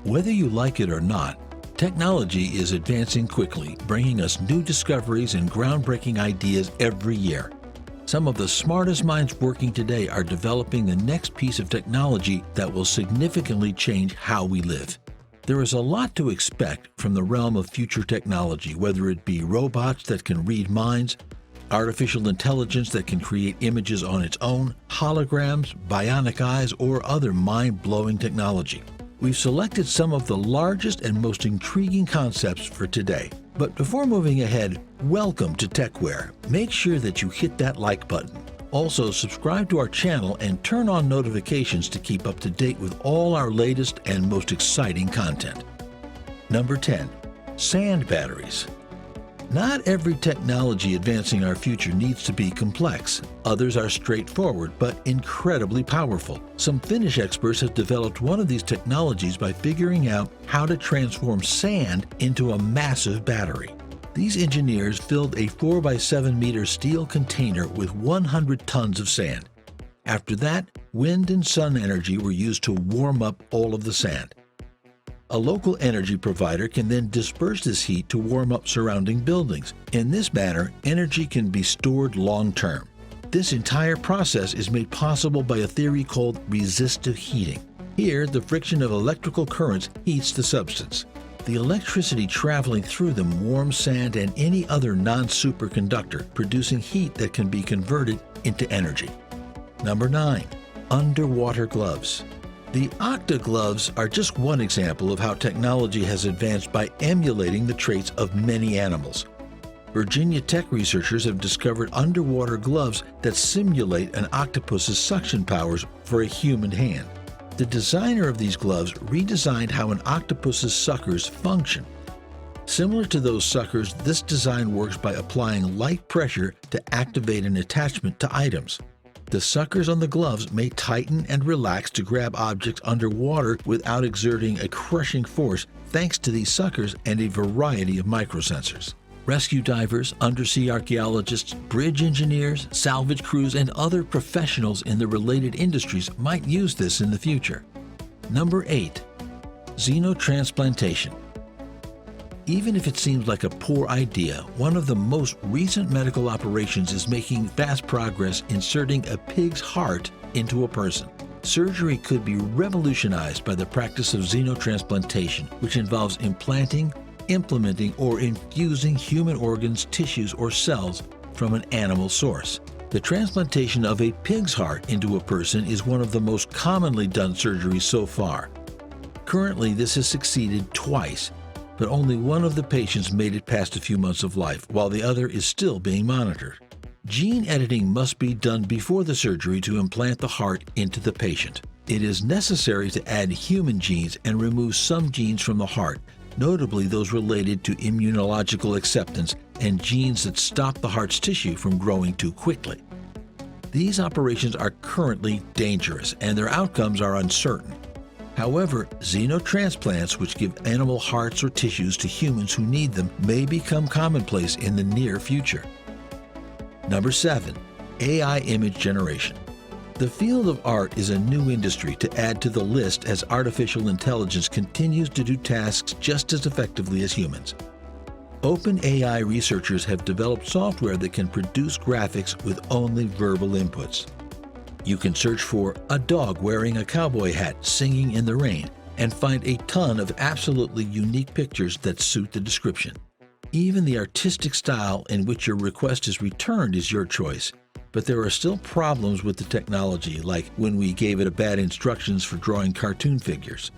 Whether you like it or not, technology is advancing quickly, bringing us new discoveries and groundbreaking ideas every year. Some of the smartest minds working today are developing the next piece of technology that will significantly change how we live. There is a lot to expect from the realm of future technology, whether it be robots that can read minds, artificial intelligence that can create images on its own, holograms, bionic eyes, or other mind-blowing technology. We've selected some of the largest and most intriguing concepts for today. But before moving ahead, welcome to TechWare. Make sure that you hit that like button. Also, subscribe to our channel and turn on notifications to keep up to date with all our latest and most exciting content. Number 10. Sand batteries. Not every technology advancing our future needs to be complex. Others are straightforward but incredibly powerful. Some Finnish experts have developed one of these technologies by figuring out how to transform sand into a massive battery. These engineers filled a 4x7 meter steel container with 100 tons of sand. After that, wind and sun energy were used to warm up all of the sand. A local energy provider can then disperse this heat to warm up surrounding buildings. In this manner, energy can be stored long-term. This entire process is made possible by a theory called resistive heating. Here, the friction of electrical currents heats the substance. The electricity traveling through them warms sand and any other non-superconductor, producing heat that can be converted into energy. Number 9. Underwater gloves. The Octa gloves are just one example of how technology has advanced by emulating the traits of many animals. Virginia Tech researchers have discovered underwater gloves that simulate an octopus's suction powers for a human hand. The designer of these gloves redesigned how an octopus's suckers function. Similar to those suckers, this design works by applying light pressure to activate an attachment to items. The suckers on the gloves may tighten and relax to grab objects underwater without exerting a crushing force thanks to these suckers and a variety of microsensors. Rescue divers, undersea archaeologists, bridge engineers, salvage crews, and other professionals in the related industries might use this in the future. Number 8. Xenotransplantation. Even if it seems like a poor idea, one of the most recent medical operations is making fast progress inserting a pig's heart into a person. Surgery could be revolutionized by the practice of xenotransplantation, which involves implanting, implementing, or infusing human organs, tissues, or cells from an animal source. The transplantation of a pig's heart into a person is one of the most commonly done surgeries so far. Currently, this has succeeded twice, but only one of the patients made it past a few months of life, while the other is still being monitored. Gene editing must be done before the surgery to implant the heart into the patient. It is necessary to add human genes and remove some genes from the heart, notably those related to immunological acceptance and genes that stop the heart's tissue from growing too quickly. These operations are currently dangerous and their outcomes are uncertain. However, xenotransplants, which give animal hearts or tissues to humans who need them, may become commonplace in the near future. Number 7. AI image generation. The field of art is a new industry to add to the list as artificial intelligence continues to do tasks just as effectively as humans. OpenAI researchers have developed software that can produce graphics with only verbal inputs. You can search for a dog wearing a cowboy hat singing in the rain and find a ton of absolutely unique pictures that suit the description. Even the artistic style in which your request is returned is your choice, but there are still problems with the technology, like when we gave it bad instructions for drawing cartoon figures.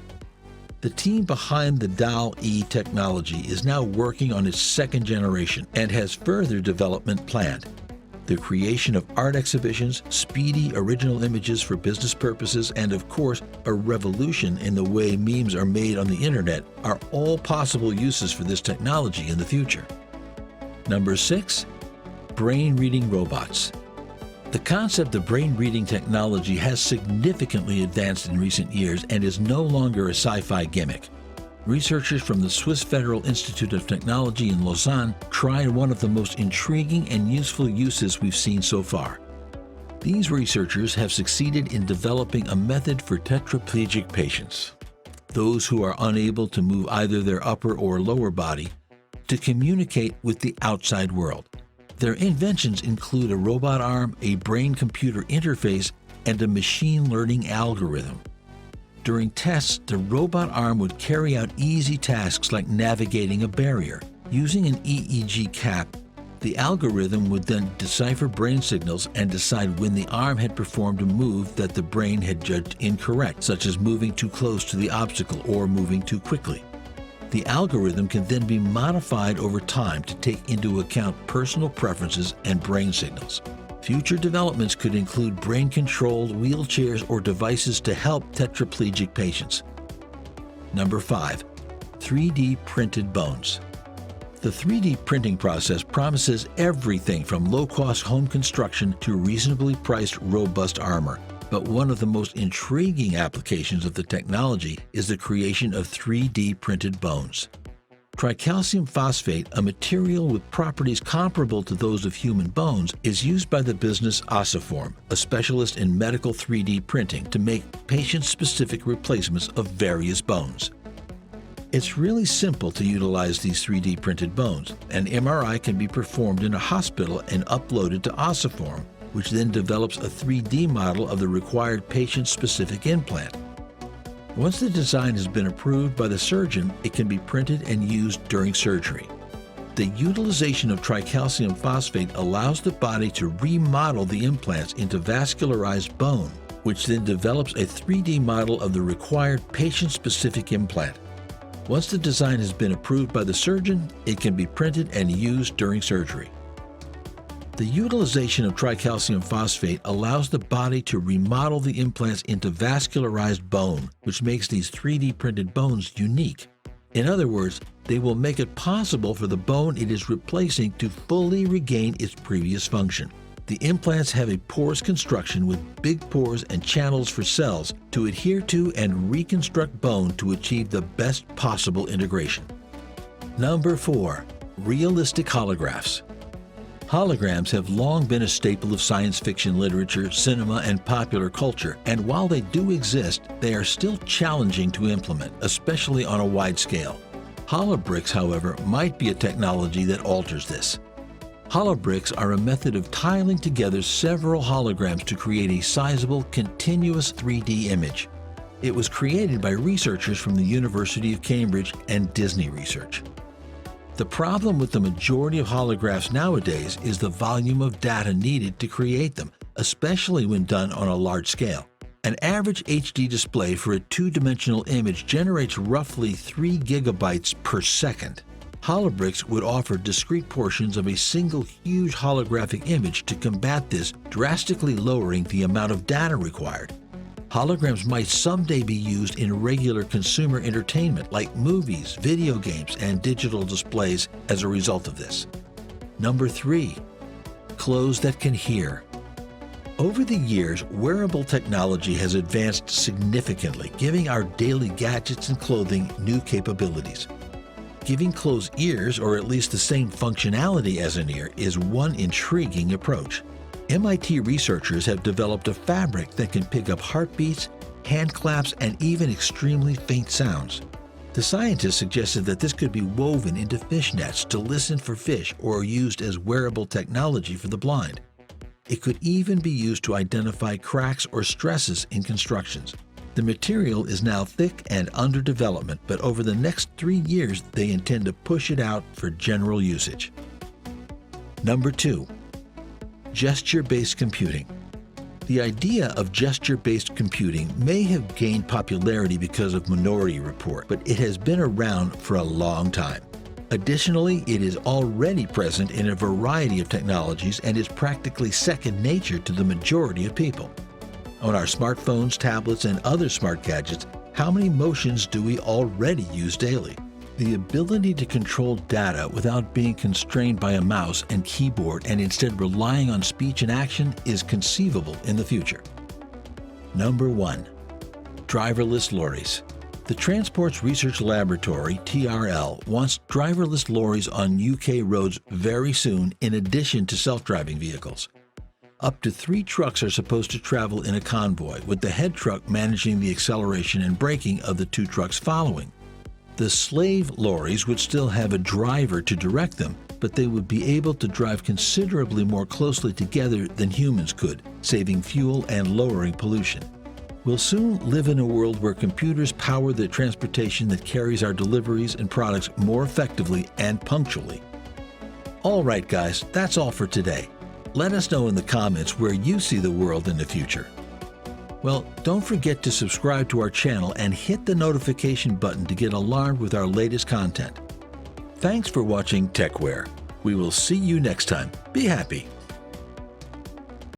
The team behind the DALL-E technology is now working on its second generation and has further development planned. The creation of art exhibitions, speedy original images for business purposes, and of course, a revolution in the way memes are made on the internet are all possible uses for this technology in the future. Number 6. Brain-reading robots. The concept of brain-reading technology has significantly advanced in recent years and is no longer a sci-fi gimmick. Researchers from the Swiss Federal Institute of Technology in Lausanne tried one of the most intriguing and useful uses we've seen so far. These researchers have succeeded in developing a method for tetraplegic patients. those who are unable to move either their upper or lower body, to communicate with the outside world. Their inventions include a robot arm, a brain-computer interface, and a machine learning algorithm. During tests, the robot arm would carry out easy tasks like navigating a barrier. Using an EEG cap, the algorithm would then decipher brain signals and decide when the arm had performed a move that the brain had judged incorrect, such as moving too close to the obstacle or moving too quickly. The algorithm can then be modified over time to take into account personal preferences and brain signals. Future developments could include brain-controlled wheelchairs or devices to help tetraplegic patients. Number 5. 3D printed bones. The 3D printing process promises everything from low-cost home construction to reasonably priced robust armor. But one of the most intriguing applications of the technology is the creation of 3D printed bones. Tricalcium phosphate, a material with properties comparable to those of human bones, is used by the business Ossiform, a specialist in medical 3D printing, to make patient-specific replacements of various bones. It's really simple to utilize these 3D printed bones. An MRI can be performed in a hospital and uploaded to Ossiform, which then develops a 3D model of the required patient-specific implant. Once the design has been approved by the surgeon, it can be printed and used during surgery. The utilization of tricalcium phosphate allows the body to remodel the implants into vascularized bone, which then develops a 3D model of the required patient-specific implant. Once the design has been approved by the surgeon, it can be printed and used during surgery. The utilization of tricalcium phosphate allows the body to remodel the implants into vascularized bone, which makes these 3D printed bones unique. In other words, they will make it possible for the bone it is replacing to fully regain its previous function. The implants have a porous construction with big pores and channels for cells to adhere to and reconstruct bone to achieve the best possible integration. Number 4. Realistic holographs. Holograms have long been a staple of science fiction literature, cinema, and popular culture, and while they do exist, they are still challenging to implement, especially on a wide scale. Holobricks, however, might be a technology that alters this. Holobricks are a method of tiling together several holograms to create a sizable, continuous 3D image. It was created by researchers from the University of Cambridge and Disney Research. The problem with the majority of holographs nowadays is the volume of data needed to create them, especially when done on a large scale. An average HD display for a two-dimensional image generates roughly 3 gigabytes per second. Holobricks would offer discrete portions of a single huge holographic image to combat this, drastically lowering the amount of data required. Holograms might someday be used in regular consumer entertainment like movies, video games, and digital displays as a result of this. Number 3. Clothes that can hear. Over the years, wearable technology has advanced significantly, giving our daily gadgets and clothing new capabilities. Giving clothes ears, or at least the same functionality as an ear, is one intriguing approach. MIT researchers have developed a fabric that can pick up heartbeats, hand claps, and even extremely faint sounds. The scientists suggested that this could be woven into fish nets to listen for fish or used as wearable technology for the blind. It could even be used to identify cracks or stresses in constructions. The material is now thick and under development, but over the next 3 years, they intend to push it out for general usage. Number 2. Gesture-based computing. The idea of gesture-based computing may have gained popularity because of Minority Report, but it has been around for a long time. Additionally, it is already present in a variety of technologies and is practically second nature to the majority of people. On our smartphones, tablets, and other smart gadgets, how many motions do we already use daily? The ability to control data without being constrained by a mouse and keyboard and instead relying on speech and action is conceivable in the future. Number 1. Driverless lorries. The Transports Research Laboratory, TRL, wants driverless lorries on UK roads very soon in addition to self-driving vehicles. Up to 3 trucks are supposed to travel in a convoy, with the head truck managing the acceleration and braking of the 2 trucks following. The slave lorries would still have a driver to direct them, but they would be able to drive considerably more closely together than humans could, saving fuel and lowering pollution. We'll soon live in a world where computers power the transportation that carries our deliveries and products more effectively and punctually. All right, guys, that's all for today. Let us know in the comments where you see the world in the future. Well, don't forget to subscribe to our channel and hit the notification button to get alarmed with our latest content. Thanks for watching TechWare. We will see you next time. Be happy.